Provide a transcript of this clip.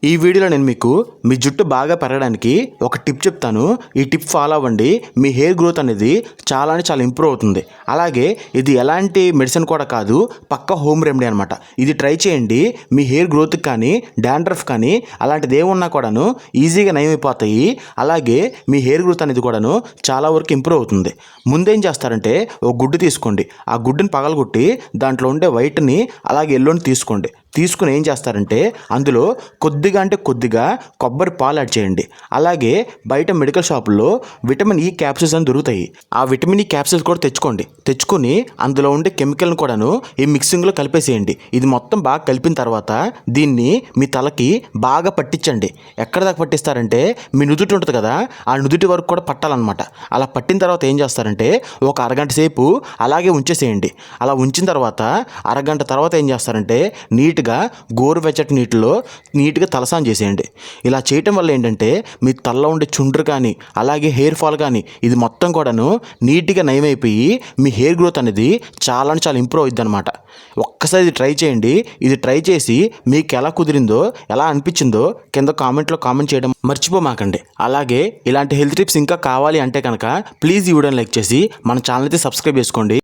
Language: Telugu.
ఈ వీడియోలో నేను మీకు మీ జుట్టు బాగా పెరగడానికి ఒక టిప్ చెప్తాను. ఈ టిప్ ఫాలో అవ్వండి. మీ హెయిర్ గ్రోత్ అనేది చాలా ఇంప్రూవ్ అవుతుంది. అలాగే ఇది ఎలాంటి మెడిసిన్ కూడా కాదు, పక్కా హోమ్ రెమెడీ అనమాట. ఇది ట్రై చేయండి. మీ హెయిర్ గ్రోత్కి కానీ డాండ్రఫ్ కానీ అలాంటిది ఏమున్నా కూడాను ఈజీగా నయమైపోతాయి. అలాగే మీ హెయిర్ గ్రోత్ అనేది కూడాను చాలా వరకు ఇంప్రూవ్ అవుతుంది. ముందేం చేస్తారంటే ఒక గుడ్డు తీసుకోండి. ఆ గుడ్డుని పగలగొట్టి దాంట్లో ఉండే వైట్ని అలాగే ఎల్లోని తీసుకుని ఏం చేస్తారంటే అందులో కొద్దిగా కొబ్బరి పాలు యాడ్ చేయండి. అలాగే బయట మెడికల్ షాపుల్లో విటమిన్ ఈ క్యాప్సూల్స్ అని దొరుకుతాయి. ఆ విటమిన్ ఈ క్యాప్సూల్స్ కూడా తెచ్చుకొని అందులో ఉండే కెమికల్ని కూడాను ఈ మిక్సింగ్లో కలిపేసేయండి. ఇది మొత్తం బాగా కలిపిన తర్వాత దీన్ని మీ తలకి బాగా పట్టించండి. ఎక్కడ దాకా పట్టిస్తారంటే మీ నుదుటి ఉంటుంది కదా, ఆ నుదుటి వరకు కూడా పట్టాలన్నమాట. అలా పట్టిన తర్వాత ఏం చేస్తారంటే ఒక అరగంట సేపు అలాగే ఉంచేసేయండి. అలా ఉంచిన తర్వాత అరగంట తర్వాత ఏం చేస్తారంటే నీట్గా గోరువెచ్చటి నీట్గా తలస్నానం చేసేయండి. ఇలా చేయటం వల్ల ఏంటంటే మీ తలలో ఉండే చుండ్రు కానీ అలాగే హెయిర్ ఫాల్ కానీ ఇది మొత్తం కూడాను నీట్గా నయమైపోయి మీ హెయిర్ గ్రోత్ అనేది చాలా ఇంప్రూవ్ అవుతుంది అనమాట. ఒక్కసారి ఇది ట్రై చేయండి. ఇది ట్రై చేసి మీకు ఎలా కుదిరిందో, ఎలా అనిపించిందో కింద కామెంట్లో కామెంట్ చేయడం మర్చిపోమాకండి. అలాగే ఇలాంటి హెల్త్ టిప్స్ ఇంకా కావాలి అంటే కనుక ప్లీజ్ ఈ వీడియోని లైక్ చేసి మన ఛానల్ అయితే సబ్స్క్రైబ్ చేసుకోండి.